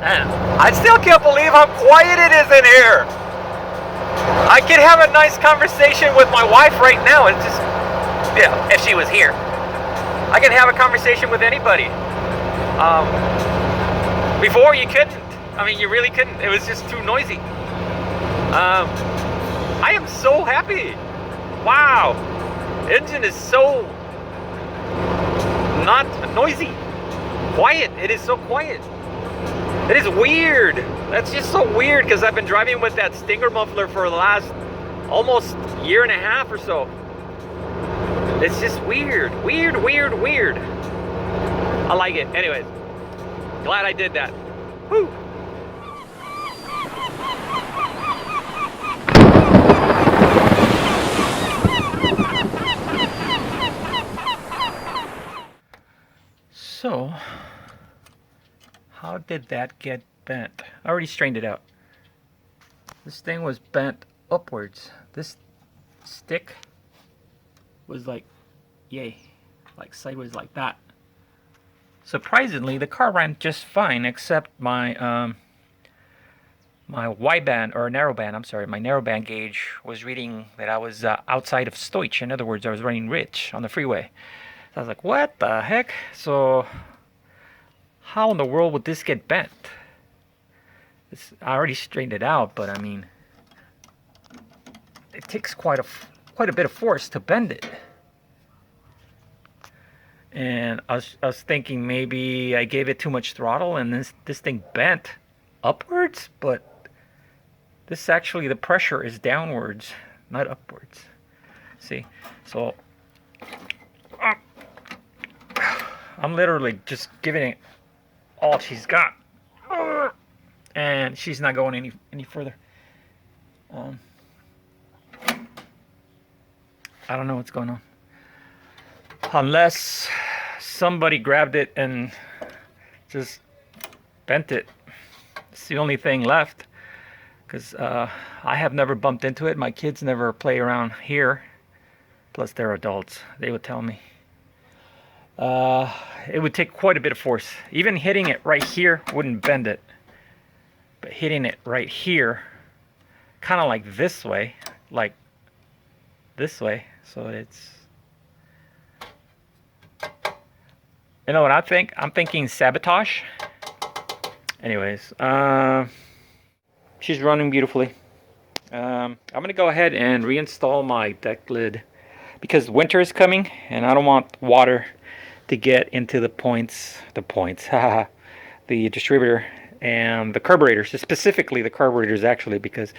I still can't believe how quiet it is in here. I could have a nice conversation with my wife right now. It's just, if she was here, I could have a conversation with anybody. Before you couldn't. I mean, you really couldn't. It was just too noisy. I am so happy. Wow. Engine is so not noisy. Quiet. It is so quiet. It is weird. That's just so weird because I've been driving with that Stinger muffler for the last almost year and a half or so. It's just weird. Weird. I like it. Anyways, glad I did that. Woo. So, how did that get bent? I already strained it out. This thing was bent upwards. This stick was like, like sideways like that. Surprisingly, the car ran just fine, except my my wideband, or narrowband, I'm sorry, my narrowband gauge was reading that I was outside of Stoich. In other words, I was running rich on the freeway. So I was like, what the heck? So how in the world would this get bent? I already straightened it out, but I mean, it takes quite a bit of force to bend it. And I was thinking maybe I gave it too much throttle and this thing bent upwards, but this actually, the pressure is downwards, not upwards. See, so I'm literally just giving it all she's got, and she's not going any further. I don't know what's going on, unless somebody grabbed it and just bent it. It's the only thing left, because I have never bumped into it. My kids never play around here, plus they're adults. They would tell me. It would take quite a bit of force. Even hitting it right here wouldn't bend it, but hitting it right here, kind of like this way, so it's, you know what I think? I'm thinking sabotage. Anyways, she's running beautifully. I'm gonna go ahead and reinstall my deck lid because winter is coming and I don't want water to get into the distributor and the carburetors, specifically the carburetors actually, because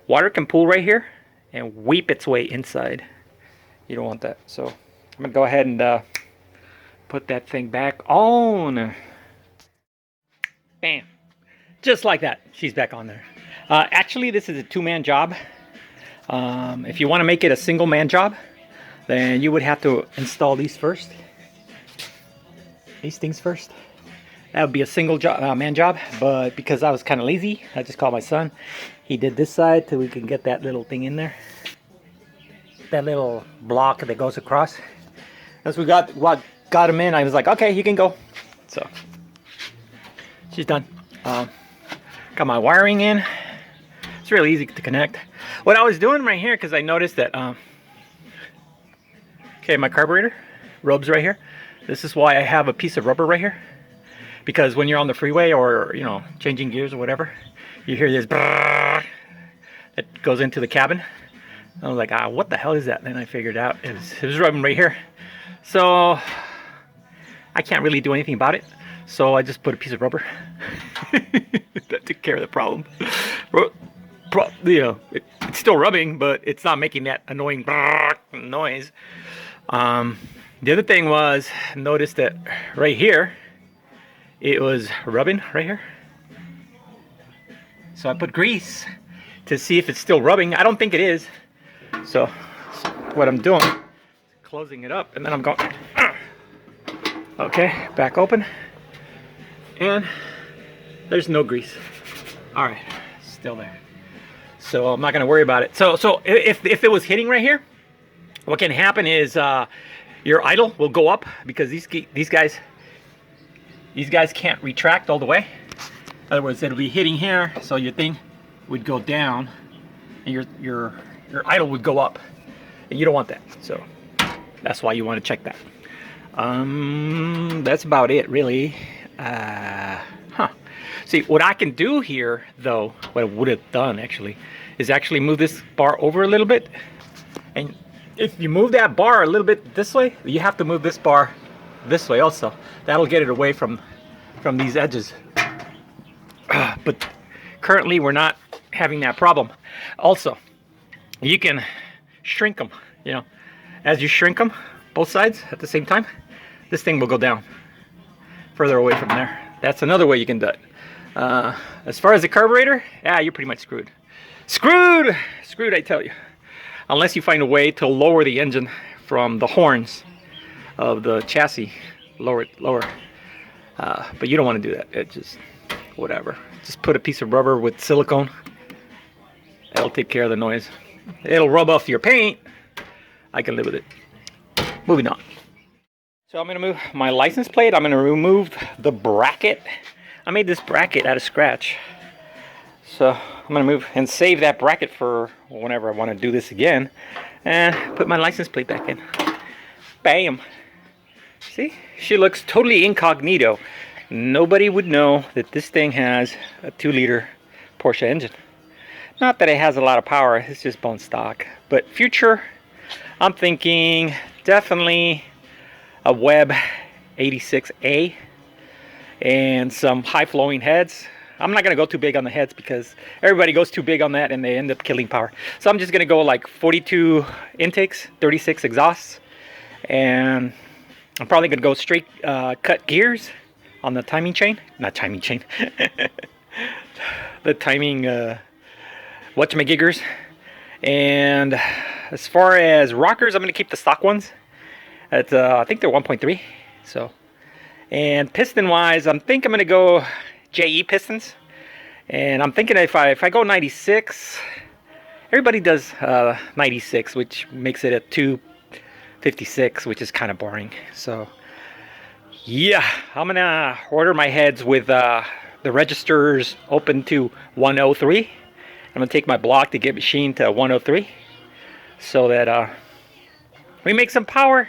water can pool right here and weep its way inside. You don't want that. So I'm gonna go ahead and put that thing back on. Bam. Just like that, she's back on there. Actually, this is a two-man job. If you want to make it a single-man job, then you would have to install these first. These things first. That would be a single man job, but because I was kind of lazy, I just called my son. He did this side till we can get that little thing in there. That little block that goes across. As we got him in, I was like, okay, you can go. So she's done. Got my wiring in. It's really easy to connect. What I was doing right here, because I noticed that, okay, my carburetor rubs right here. This is why I have a piece of rubber right here. Because when you're on the freeway or, you know, changing gears or whatever, you hear this brrrr that goes into the cabin. I was like, what the hell is that? And then I figured out it was rubbing right here. So I can't really do anything about it. So I just put a piece of rubber. That took care of the problem. You know, it's still rubbing, but it's not making that annoying noise. The other thing was, notice that right here, it was rubbing right here. So I put grease to see if it's still rubbing. I don't think it is. So what I'm doing, closing it up, and then I'm going, okay, back open. And there's no grease. All right, still there. So I'm not gonna worry about it. So if it was hitting right here, what can happen is your idle will go up because these guys can't retract all the way. In other words, it'll be hitting here, so your thing would go down, and your idle would go up, and you don't want that. So that's why you want to check that. That's about it, really. See, what I can do here, though, what I would have done actually, is actually move this bar over a little bit. And if you move that bar a little bit this way, you have to move this bar this way also. That'll get it away from these edges. But currently we're not having that problem. Also, you can shrink them, you know. As you shrink them, both sides at the same time, this thing will go down further away from there. That's another way you can do it. As far as the carburetor, yeah, you're pretty much screwed. Screwed, I tell you. Unless you find a way to lower the engine from the horns of the chassis, lower it lower. But you don't want to do that. It just, whatever. Just put a piece of rubber with silicone. That'll take care of the noise. It'll rub off your paint. I can live with it. Moving on. So I'm going to move my license plate. I'm going to remove the bracket. I made this bracket out of scratch. So I'm going to move and save that bracket for whenever I want to do this again. And put my license plate back in. Bam. See? She looks totally incognito. Nobody would know that this thing has a 2-liter Porsche engine. Not that it has a lot of power. It's just bone stock. But future, I'm thinking definitely a Web 86A and some high flowing heads. I'm not going to go too big on the heads because everybody goes too big on that and they end up killing power. So I'm just going to go like 42 intakes, 36 exhausts, and I'm probably going to go straight cut gears on the timing chain. Not timing chain. The timing whatchamagiggers. And as far as rockers, I'm going to keep the stock ones. At, I think they're 1.3. So, and piston wise, I'm thinking I'm going to go JE pistons. And I'm thinking if I go 96, everybody does 96, which makes it a 256, which is kind of boring. So yeah, I'm going to order my heads with the registers open to 103. I'm going to take my block to get machined to 103 so that we make some power.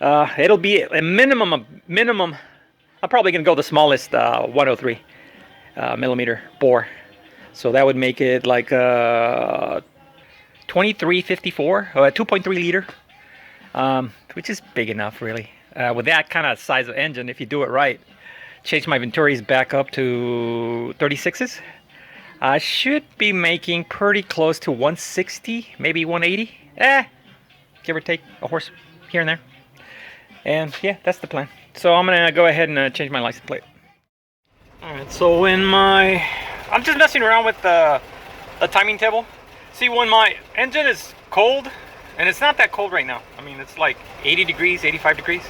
It'll be a minimum. I'm probably going to go the smallest 103 millimeter bore. So that would make it like 2354, 2.3 liter, which is big enough really. With that kind of size of engine, if you do it right, change my Venturis back up to 36s. I should be making pretty close to 160, maybe 180. Give or take a horse here and there. And yeah, that's the plan. So I'm gonna go ahead and change my license plate. Alright, so when I'm just messing around with the timing table. See, when my engine is cold, and it's not that cold right now. I mean, it's like 80 degrees, 85 degrees.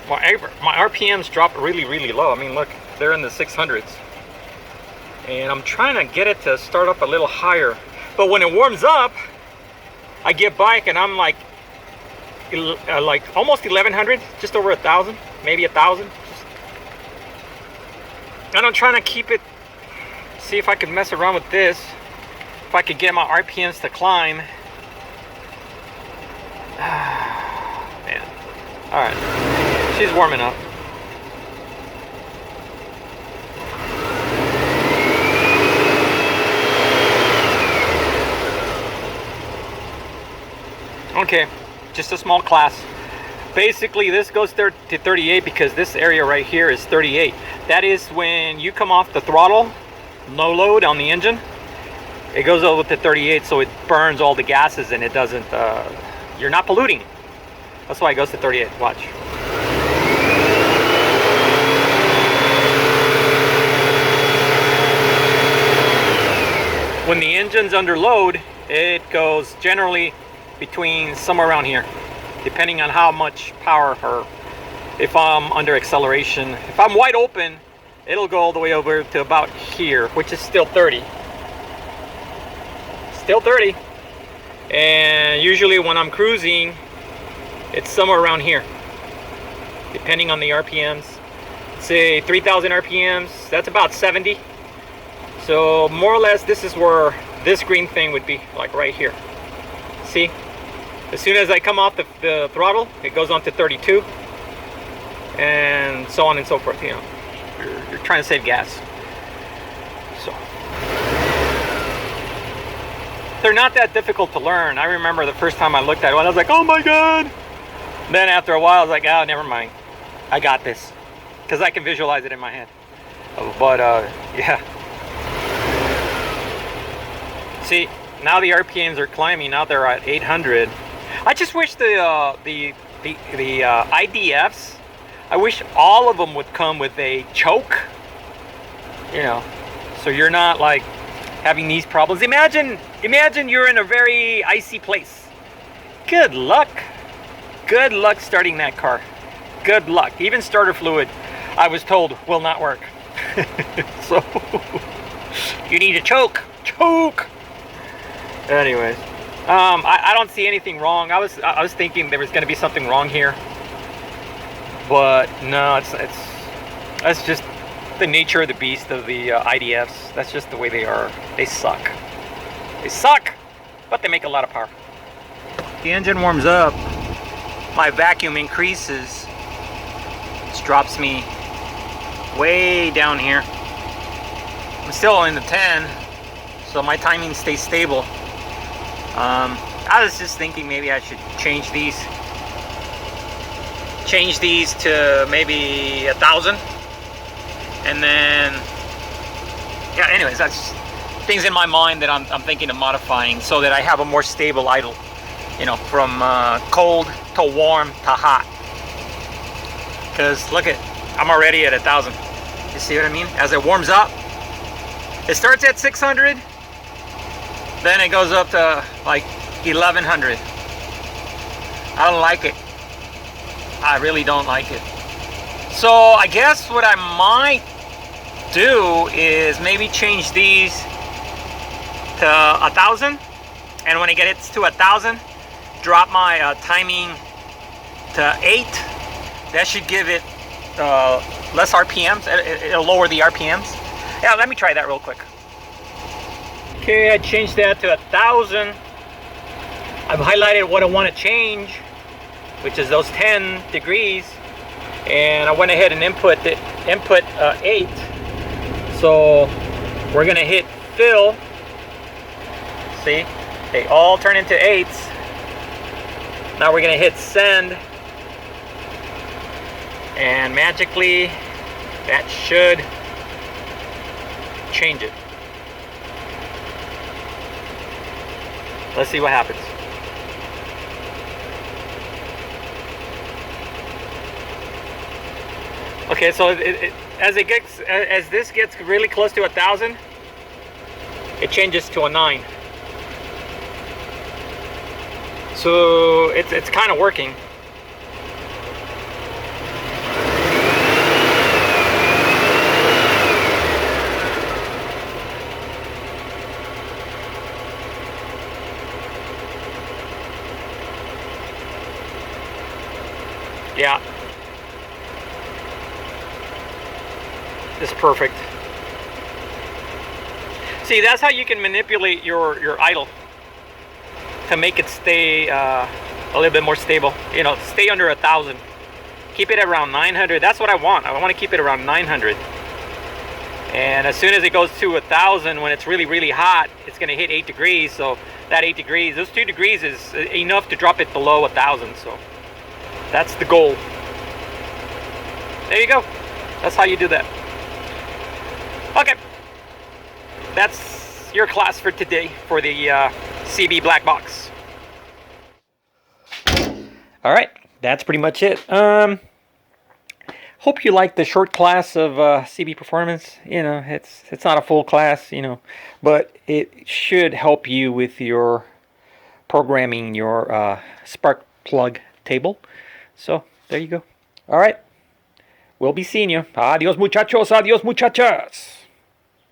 My RPMs drop really, really low. I mean, look, they're in the 600s. And I'm trying to get it to start up a little higher. But when it warms up, I get back and I'm like almost 1100, just over 1,000, maybe 1,000. And I'm trying to keep it, see if I can mess around with this, if I could get my RPMs to climb. Man. All right, she's warming up. Okay, just a small class. Basically, this goes to 38 because this area right here is 38. That is when you come off the throttle, no load on the engine, it goes over to 38, so it burns all the gases and it doesn't, you're not polluting. That's why it goes to 38. Watch. When the engine's under load, it goes generally between somewhere around here, depending on how much power, or if I'm under acceleration. If I'm wide open, it'll go all the way over to about here, which is still 30. Still 30. And usually when I'm cruising, it's somewhere around here, depending on the RPMs. say 3,000 RPMs. That's about 70. So more or less, this is where this green thing would be, like right here. See? As soon as I come off the throttle, it goes on to 32, and so on and so forth. You know, you're trying to save gas. So they're not that difficult to learn. I remember the first time I looked at it, I was like, oh my god. Then after a while, I was like, oh, never mind. I got this, because I can visualize it in my head. But yeah. See, now the RPMs are climbing. Now they're at 800. I just wish the IDFs, I wish all of them would come with a choke. You know, so you're not like having these problems. Imagine you're in a very icy place. Good luck. Good luck starting that car. Good luck. Even starter fluid, I was told, will not work. So you need a choke. Choke. Anyways, I don't see anything wrong. I was thinking there was going to be something wrong here, but no, that's just the nature of the beast of the IDFs. That's just the way they are. They suck. They suck, but they make a lot of power. The engine warms up, my vacuum increases. This drops me way down here. I'm still in the 10, so my timing stays stable. I was just thinking maybe I should change these to maybe 1,000, and then yeah, anyways, that's things in my mind that I'm thinking of modifying so that I have a more stable idle, you know, from cold to warm to hot. Because look, I'm already at 1,000. You see what I mean? As it warms up, it starts at 600, then it goes up to like 1,100. I don't like it. I really don't like it. So I guess what I might do is maybe change these to 1,000, and when it gets to 1,000, drop my timing to 8. That should give it less RPMs. It'll lower the RPMs. Yeah, let me try that real quick. Okay, I changed that to 1,000. I've highlighted what I want to change, which is those 10 degrees, and I went ahead and input 8. So we're gonna hit fill. See, they all turn into 8s. Now we're gonna hit send, and magically that should change it. Let's see what happens. Okay, so as this gets really close to 1,000, it changes to a 9. So it's kind of working. Yeah. It's perfect. See, that's how you can manipulate your idle to make it stay a little bit more stable. You know, stay under 1,000. Keep it around 900. That's what I want. I want to keep it around 900. And as soon as it goes to 1,000, when it's really, really hot, it's going to hit 8 degrees. So that 8 degrees, those 2 degrees is enough to drop it below 1,000. So that's the goal. There you go. That's how you do that. Okay, that's your class for today for the CB black box. All right, that's pretty much it. Hope you liked the short class of CB performance. You know, it's not a full class, you know, but it should help you with your programming your spark plug table. So there you go. All right, we'll be seeing you. Adios muchachos, adios muchachas.